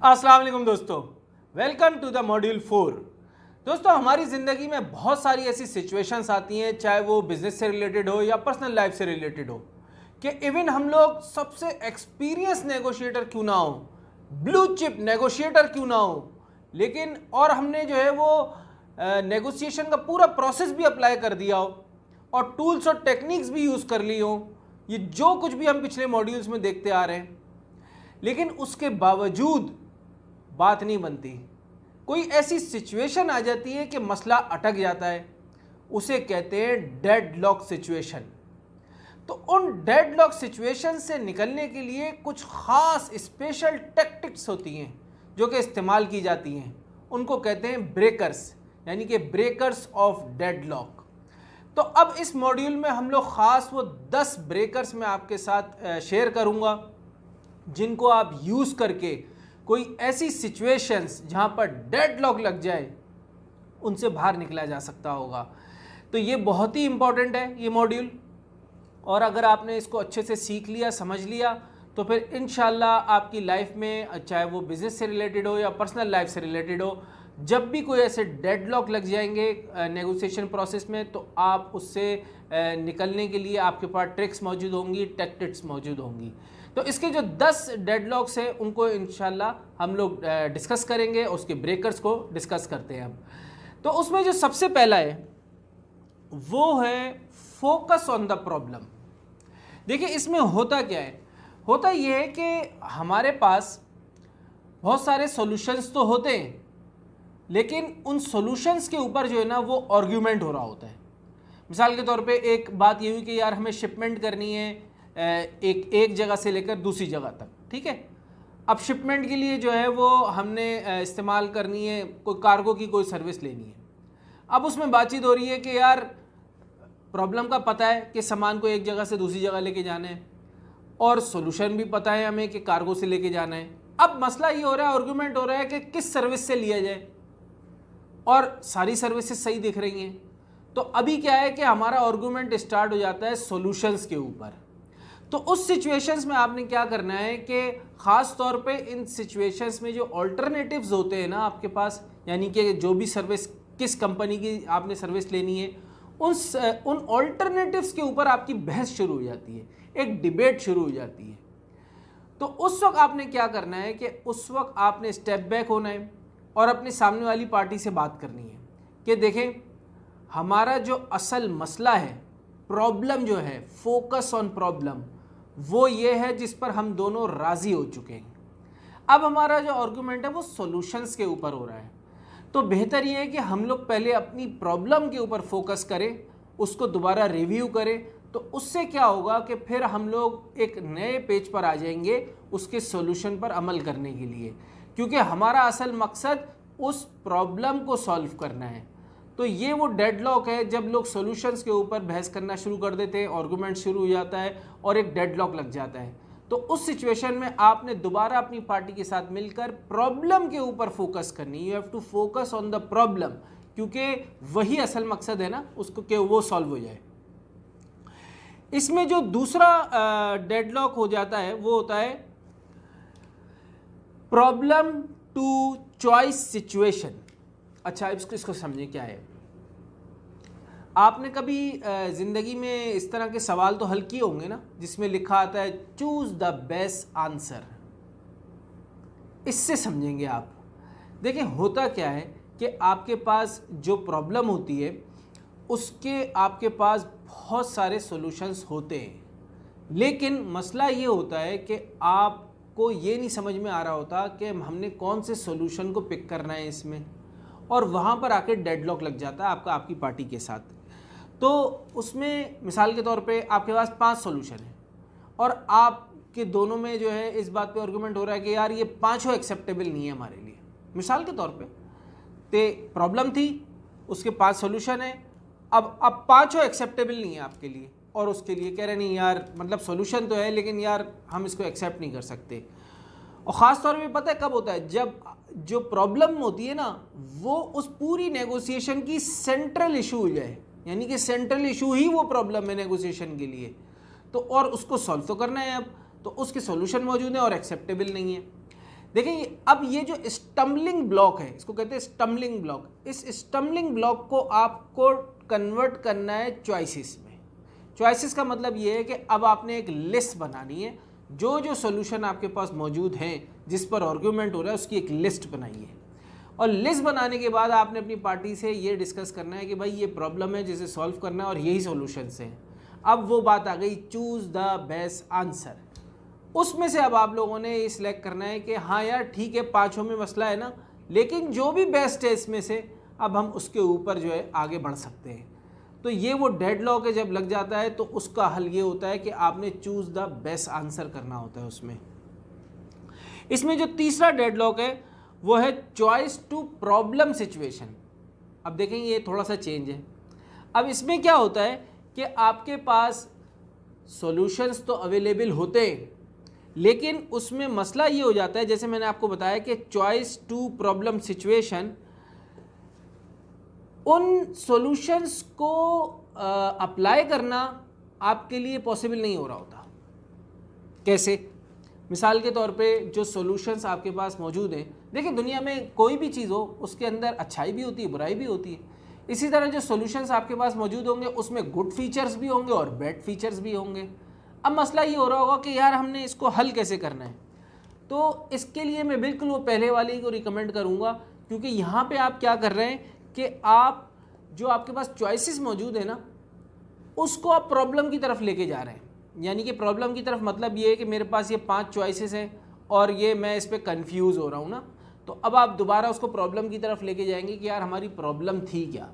अस्सलाम वालेकुम दोस्तों, वेलकम टू द मॉड्यूल 4। दोस्तों, हमारी ज़िंदगी में बहुत सारी ऐसी सिचुएशंस आती हैं, चाहे वो बिजनेस से रिलेटेड हो या पर्सनल लाइफ से रिलेटेड हो, कि इवन हम लोग सबसे एक्सपीरियंस नेगोशिएटर क्यों ना हो, ब्लू चिप नेगोशिएटर क्यों ना हो, लेकिन और हमने जो है वो नेगोशिएशन का पूरा प्रोसेस भी अप्लाई कर दिया हो और टूल्स और टेक्निक्स भी यूज़ कर ली हो, ये जो कुछ भी हम पिछले मॉड्यूल्स में देखते आ रहे हैं, लेकिन उसके बावजूद बात नहीं बनती। कोई ऐसी सिचुएशन आ जाती है कि मसला अटक जाता है, उसे कहते हैं डेडलॉक सिचुएशन। तो उन डेडलॉक सिचुएशन से निकलने के लिए कुछ ख़ास स्पेशल टैक्टिक्स होती हैं जो कि इस्तेमाल की जाती हैं, उनको कहते हैं ब्रेकर्स, यानी कि ब्रेकर्स ऑफ डेडलॉक। तो अब इस मॉड्यूल में हम लोग ख़ास वो 10 ब्रेकर्स मैं आपके साथ शेयर करूँगा जिनको आप यूज़ करके कोई ऐसी सिचुएशंस जहाँ पर डेडलॉक लग जाए उनसे बाहर निकला जा सकता होगा। तो ये बहुत ही इम्पॉर्टेंट है ये मॉड्यूल, और अगर आपने इसको अच्छे से सीख लिया, समझ लिया, तो फिर इंशाल्लाह आपकी लाइफ में, चाहे वो बिज़नेस से रिलेटेड हो या पर्सनल लाइफ से रिलेटेड हो, जब भी कोई ऐसे डेडलॉक लग जाएंगे नेगोशिएशन प्रोसेस में, तो आप उससे निकलने के लिए आपके पास ट्रिक्स मौजूद होंगी, टैक्टिक्स मौजूद होंगी। तो इसके जो 10 डेडलॉक्स हैं उनको इंशाल्लाह हम लोग डिस्कस करेंगे, उसके ब्रेकर्स को डिस्कस करते हैं अब। तो उसमें जो सबसे पहला है वो है फोकस ऑन द प्रॉब्लम। देखिए, इसमें होता क्या है, होता ये है कि हमारे पास बहुत सारे सॉल्यूशंस तो होते हैं, लेकिन उन सॉल्यूशंस के ऊपर जो है ना वो आर्ग्यूमेंट हो रहा होता है। मिसाल के तौर पे एक बात ये हुई कि यार हमें शिपमेंट करनी है एक जगह से लेकर दूसरी जगह तक, ठीक है। अब शिपमेंट के लिए जो है वो हमने इस्तेमाल करनी है, कोई कार्गो की कोई सर्विस लेनी है। अब उसमें बातचीत हो रही है कि यार प्रॉब्लम का पता है कि सामान को एक जगह से दूसरी जगह लेके जाना है, और सॉल्यूशन भी पता है हमें कि कार्गो से लेके जाना है। अब मसला ये हो रहा है, आर्गूमेंट हो रहा है कि किस सर्विस से लिया जाए, और सारी सर्विसेज सही दिख रही हैं। तो अभी क्या है कि हमारा आर्गूमेंट स्टार्ट हो जाता है सॉल्यूशंस के ऊपर। तो उस सिचुएशंस में आपने क्या करना है कि ख़ास तौर पे इन सिचुएशंस में जो ऑल्टरनेटिव्स होते हैं ना आपके पास, यानी कि जो भी सर्विस, किस कंपनी की आपने सर्विस लेनी है, उन ऑल्टरनेटिव्स के ऊपर आपकी बहस शुरू हो जाती है, एक डिबेट शुरू हो जाती है। तो उस वक्त आपने क्या करना है कि उस वक्त आपने स्टेप बैक होना है और अपने सामने वाली पार्टी से बात करनी है कि देखें, हमारा जो असल मसला है, प्रॉब्लम जो है, फोकस ऑन प्रॉब्लम, वो ये है जिस पर हम दोनों राज़ी हो चुके हैं। अब हमारा जो आर्गूमेंट है वो सॉल्यूशंस के ऊपर हो रहा है। तो बेहतर ये है कि हम लोग पहले अपनी प्रॉब्लम के ऊपर फोकस करें, उसको दोबारा रिव्यू करें। तो उससे क्या होगा कि फिर हम लोग एक नए पेज पर आ जाएंगे उसके सॉल्यूशन पर अमल करने के लिए, क्योंकि हमारा असल मकसद उस प्रॉब्लम को सॉल्व करना है। तो ये वो डेडलॉक है जब लोग सॉल्यूशंस के ऊपर बहस करना शुरू कर देते हैं, आर्गूमेंट शुरू हो जाता है और एक डेडलॉक लग जाता है। तो उस सिचुएशन में आपने दोबारा अपनी पार्टी के साथ मिलकर प्रॉब्लम के ऊपर फोकस करनी, you have to focus on the problem, क्योंकि वही असल मकसद है ना उसको कि वो सॉल्व हो जाए। इसमें जो दूसरा डेडलॉक हो जाता है वो होता है प्रॉब्लम टू चॉइस सिचुएशन। अच्छा, इसको समझें क्या है। आपने कभी ज़िंदगी में इस तरह के सवाल तो हल किए होंगे ना, जिसमें लिखा आता है चूज़ द बेस्ट आंसर। इससे समझेंगे आप। देखिए, होता क्या है कि आपके पास जो प्रॉब्लम होती है उसके आपके पास बहुत सारे सॉल्यूशंस होते हैं, लेकिन मसला ये होता है कि आपको ये नहीं समझ में आ रहा होता कि हमने कौन से सॉल्यूशन को पिक करना है इसमें, और वहाँ पर आके डेडलॉक लग जाता है आपकी पार्टी के साथ। तो उसमें मिसाल के तौर पे आपके पास 5 सॉल्यूशन है और आपके दोनों में जो है इस बात पे आर्गूमेंट हो रहा है कि यार ये पांचों एक्सेप्टेबल नहीं है हमारे लिए। मिसाल के तौर पे प्रॉब्लम थी, उसके 5 सॉल्यूशन है, अब पांचों एक्सेप्टेबल नहीं है आपके लिए, और उसके लिए कह रहे नहीं यार, मतलब सॉल्यूशन तो है लेकिन यार हम इसको एक्सेप्ट नहीं कर सकते। और ख़ास तौर पे पता है कब होता है, जब जो प्रॉब्लम होती है ना वो उस पूरी नेगोशिएशन की सेंट्रल इशू हो जाए, यानी कि सेंट्रल इशू ही वो प्रॉब्लम है नेगोशिएशन के लिए। तो और उसको सॉल्व तो करना है अब, तो उसके सॉल्यूशन मौजूद है और एक्सेप्टेबल नहीं है। देखिए अब ये जो स्टम्बलिंग ब्लॉक है, इसको कहते हैं स्टम्बलिंग ब्लॉक, इस स्टम्बलिंग ब्लॉक को आपको कन्वर्ट करना है चॉइसेस में। चॉइसेस का मतलब ये है कि अब आपने एक लिस्ट बनानी है, जो जो सॉल्यूशन आपके पास मौजूद हैं जिस पर आर्गुमेंट हो रहा है उसकी एक लिस्ट बनाइए, और लिस्ट बनाने के बाद आपने अपनी पार्टी से ये डिस्कस करना है कि भाई ये प्रॉब्लम है जिसे सॉल्व करना है और यही सॉल्यूशंस हैं। अब वो बात आ गई चूज़ द बेस्ट आंसर। उसमें से अब आप लोगों ने ये सिलेक्ट करना है कि हाँ यार ठीक है, पाँचों में मसला है ना, लेकिन जो भी बेस्ट है इसमें से अब हम उसके ऊपर जो है आगे बढ़ सकते हैं। तो ये वो डेडलॉक है, जब लग जाता है तो उसका हल ये होता है कि आपने चूज़ द बेस्ट आंसर करना होता है उसमें। इसमें जो तीसरा डेडलॉक है वो है चॉइस टू प्रॉब्लम सिचुएशन। अब देखेंगे ये थोड़ा सा चेंज है। अब इसमें क्या होता है कि आपके पास सॉल्यूशंस तो अवेलेबल होते हैं, लेकिन उसमें मसला ये हो जाता है, जैसे मैंने आपको बताया कि चॉइस टू प्रॉब्लम सिचुएशन, उन सॉल्यूशंस को अप्लाई करना आपके लिए पॉसिबल नहीं हो रहा होता। कैसे? मिसाल के तौर पे जो सॉल्यूशंस आपके पास मौजूद हैं, देखिए दुनिया में कोई भी चीज़ हो उसके अंदर अच्छाई भी होती है, बुराई भी होती है। इसी तरह जो सॉल्यूशंस आपके पास मौजूद होंगे उसमें गुड फीचर्स भी होंगे और बैड फीचर्स भी होंगे। अब मसला ये हो रहा होगा कि यार हमने इसको हल कैसे करना है, तो इसके लिए मैं बिल्कुल वो पहले वाली को रिकमेंड करूँगा, क्योंकि यहाँ पे आप क्या कर रहे हैं कि आप जो आपके पास चॉइसेस मौजूद है ना, उसको आप प्रॉब्लम की तरफ लेके जा रहे हैं। यानी कि प्रॉब्लम की तरफ मतलब ये है कि मेरे पास ये 5 चॉइसेस हैं और ये मैं इस पर कन्फ्यूज़ हो रहा हूँ ना, तो अब आप दोबारा उसको प्रॉब्लम की तरफ लेके जाएंगे कि यार हमारी प्रॉब्लम थी क्या।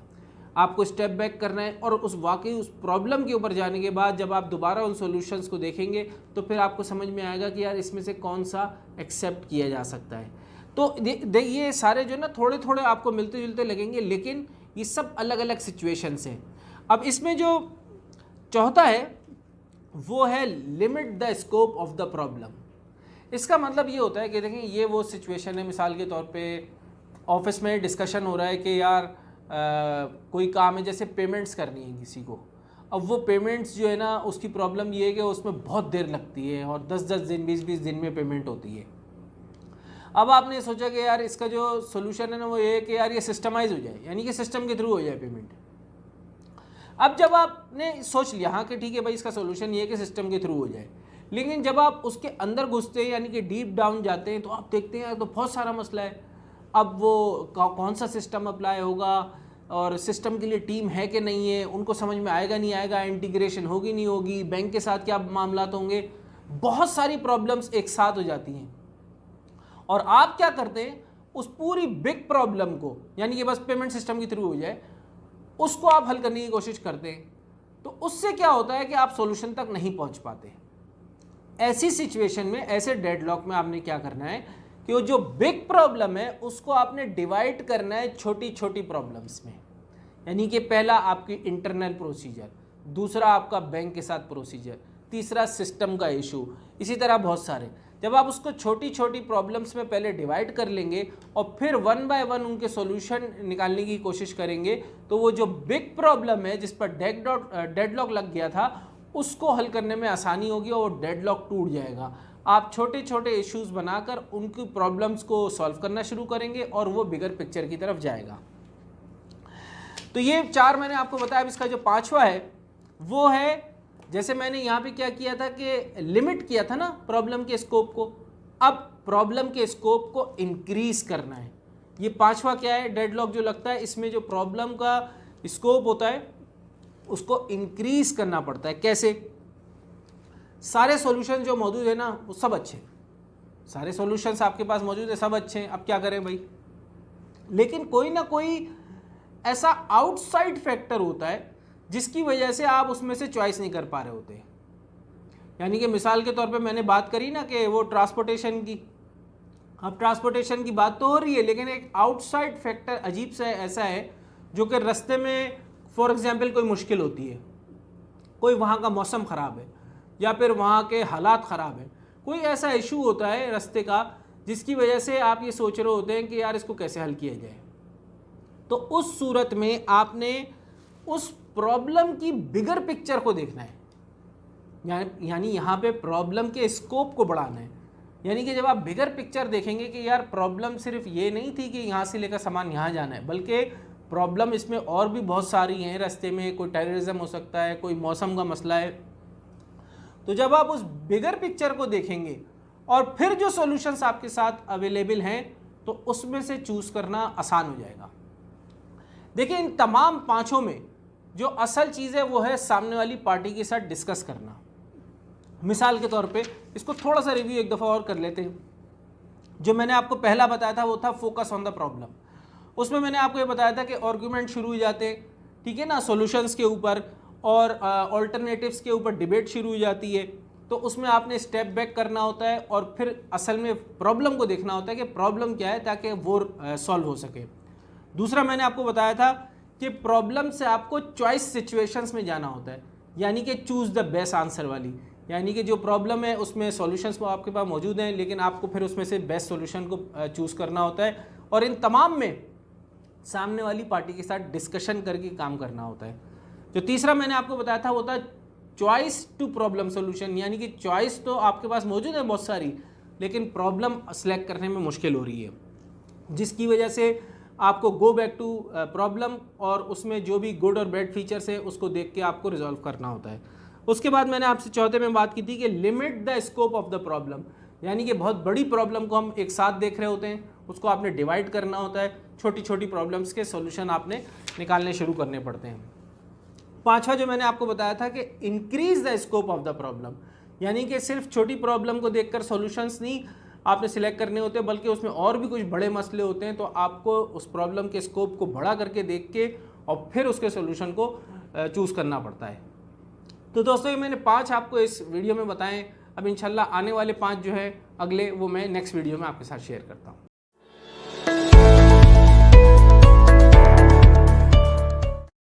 आपको स्टेप बैक करना है और उस वाकई उस प्रॉब्लम के ऊपर जाने के बाद जब आप दोबारा उन सॉल्यूशंस को देखेंगे तो फिर आपको समझ में आएगा कि यार इसमें से कौन सा एक्सेप्ट किया जा सकता है। तो ये सारे जो ना थोड़े थोड़े आपको मिलते जुलते लगेंगे, लेकिन ये सब अलग अलग सिचुएशंस हैं। अब इसमें जो चौथा है वो है limit the scope of the problem. इसका मतलब ये होता है कि देखें ये वो सिचुएशन है, मिसाल के तौर पे ऑफिस में डिस्कशन हो रहा है कि यार कोई काम है, जैसे पेमेंट्स करनी है किसी को। अब वो पेमेंट्स जो है ना, उसकी प्रॉब्लम ये है कि उसमें बहुत देर लगती है और 10-10 दिन 20-20 दिन में पेमेंट होती है। अब आपने सोचा कि यार इसका जो सोल्यूशन है ना वो ये है कि यार ये सिस्टमाइज हो जाए, यानी कि सिस्टम के थ्रू हो जाए पेमेंट। अब जब आपने सोच लिया हाँ कि ठीक है भाई इसका सोल्यूशन ये है कि सिस्टम के थ्रू हो जाए, लेकिन जब आप उसके अंदर घुसते हैं यानी कि डीप डाउन जाते हैं तो आप देखते हैं तो बहुत सारा मसला है। अब वो कौन सा सिस्टम अप्लाई होगा और सिस्टम के लिए टीम है कि नहीं है, उनको समझ में आएगा नहीं आएगा, इंटीग्रेशन होगी नहीं होगी, बैंक के साथ क्या मामला होंगे, बहुत सारी प्रॉब्लम्स एक साथ हो जाती हैं। और आप क्या करते हैं, उस पूरी बिग प्रॉब्लम को यानी कि बस पेमेंट सिस्टम के थ्रू हो जाए उसको आप हल करने की कोशिश करते हैं, तो उससे क्या होता है कि आप सॉल्यूशन तक नहीं पहुंच पाते। ऐसी सिचुएशन में, ऐसे डेडलॉक में आपने क्या करना है कि वो जो बिग प्रॉब्लम है उसको आपने डिवाइड करना है छोटी छोटी प्रॉब्लम्स में। यानी कि पहला आपकी इंटरनल प्रोसीजर, दूसरा आपका बैंक के साथ प्रोसीजर, तीसरा सिस्टम का इशू, इसी तरह बहुत सारे। जब आप उसको छोटी छोटी प्रॉब्लम्स में पहले डिवाइड कर लेंगे और फिर 1 बाय 1 उनके सॉल्यूशन निकालने की कोशिश करेंगे, तो वो जो बिग प्रॉब्लम है जिस पर डेडलॉक लग गया था उसको हल करने में आसानी होगी और वो डेडलॉक टूट जाएगा। आप छोटे छोटे इश्यूज बनाकर उनकी प्रॉब्लम्स को सॉल्व करना शुरू करेंगे और वो बिगर पिक्चर की तरफ जाएगा। तो ये 4 मैंने आपको बताया। अब इसका जो 5वां है वो है, जैसे मैंने यहाँ पे क्या किया था कि लिमिट किया था ना प्रॉब्लम के स्कोप को, अब प्रॉब्लम के स्कोप को इंक्रीज करना है। ये 5वां क्या है, डेडलॉक जो लगता है इसमें जो प्रॉब्लम का स्कोप होता है उसको इंक्रीज करना पड़ता है। कैसे? सारे सॉल्यूशन जो मौजूद है ना वो सब अच्छे, सारे सॉल्यूशंस आपके पास मौजूद है, सब अच्छे हैं। अब क्या करें भाई, लेकिन कोई ना कोई ऐसा आउटसाइड फैक्टर होता है जिसकी वजह से आप उसमें से चॉइस नहीं कर पा रहे होते। यानी कि मिसाल के तौर पे मैंने बात करी ना कि वो ट्रांसपोर्टेशन की, अब ट्रांसपोर्टेशन की बात तो हो रही है, लेकिन एक आउटसाइड फैक्टर अजीब सा ऐसा है जो कि रास्ते में फॉर एग्जांपल कोई मुश्किल होती है, कोई वहाँ का मौसम ख़राब है या फिर वहाँ के हालात ख़राब है, कोई ऐसा इशू होता है रास्ते का जिसकी वजह से आप ये सोच रहे होते हैं कि यार इसको कैसे हल किया जाए। तो उस सूरत में आपने उस प्रॉब्लम की बिगर पिक्चर को देखना है, यानी यहाँ पे प्रॉब्लम के स्कोप को बढ़ाना है। यानी कि जब आप बिगर पिक्चर देखेंगे कि यार प्रॉब्लम सिर्फ ये नहीं थी कि यहाँ से लेकर सामान यहाँ जाना है, बल्कि प्रॉब्लम इसमें और भी बहुत सारी हैं। रास्ते में कोई टेररिज्म हो सकता है, कोई मौसम का मसला है। तो जब आप उस बिगर पिक्चर को देखेंगे और फिर जो सॉल्यूशंस आपके साथ अवेलेबल हैं, तो उसमें से चूज करना आसान हो जाएगा। देखिए, इन तमाम पांचों में जो असल चीज़ है वो है सामने वाली पार्टी के साथ डिस्कस करना। मिसाल के तौर पे इसको थोड़ा सा रिव्यू एक दफ़ा और कर लेते हैं। जो मैंने आपको पहला बताया था वो था फोकस ऑन द प्रॉब्लम। उसमें मैंने आपको ये बताया था कि आर्गुमेंट शुरू हो जाते हैं, ठीक है ना, सॉल्यूशंस के ऊपर और ऑल्टरनेटिव्स के ऊपर डिबेट शुरू हो जाती है। तो उसमें आपने स्टेप बैक करना होता है और फिर असल में प्रॉब्लम को देखना होता है कि प्रॉब्लम क्या है, ताकि वो सॉल्व हो सके। दूसरा मैंने आपको बताया था कि प्रॉब्लम से आपको चॉइस सिचुएशंस में जाना होता है, यानी कि चूज़ द बेस्ट आंसर वाली, यानी कि जो प्रॉब्लम है उसमें सॉल्यूशंस वो आपके पास मौजूद हैं, लेकिन आपको फिर उसमें से बेस्ट सॉल्यूशन को चूज़ करना होता है और इन तमाम में सामने वाली पार्टी के साथ डिस्कशन करके काम करना होता है। जो तीसरा मैंने आपको बताया था वो था चॉइस टू प्रॉब्लम सॉल्यूशन, यानी कि चॉइस तो आपके पास मौजूद है बहुत सारी, लेकिन प्रॉब्लम सेलेक्ट करने में मुश्किल हो रही है, जिसकी वजह से आपको गो बैक टू प्रॉब्लम और उसमें जो भी गुड और बैड फीचर्स है उसको देख के आपको रिजॉल्व करना होता है। उसके बाद मैंने आपसे चौथे में बात की थी कि limit the scope of the problem, यानी कि बहुत बड़ी प्रॉब्लम को हम एक साथ देख रहे होते हैं, उसको आपने डिवाइड करना होता है, छोटी छोटी प्रॉब्लम्स के सॉल्यूशन आपने निकालने शुरू करने पड़ते हैं। पांचवा जो मैंने आपको बताया था कि increase the scope of the problem, यानी कि सिर्फ छोटी प्रॉब्लम को देखकर सॉल्यूशंस नहीं आपने सिलेक्ट करने होते हैं, बल्कि उसमें और भी कुछ बड़े मसले होते हैं। तो आपको उस प्रॉब्लम के स्कोप को बड़ा करके देख के और फिर उसके सॉल्यूशन को चूज़ करना पड़ता है। तो दोस्तों, ये मैंने 5 आपको इस वीडियो में बताएं। अब इंशाल्लाह आने वाले 5 जो है अगले, वो मैं नेक्स्ट वीडियो में आपके साथ शेयर करता हूँ।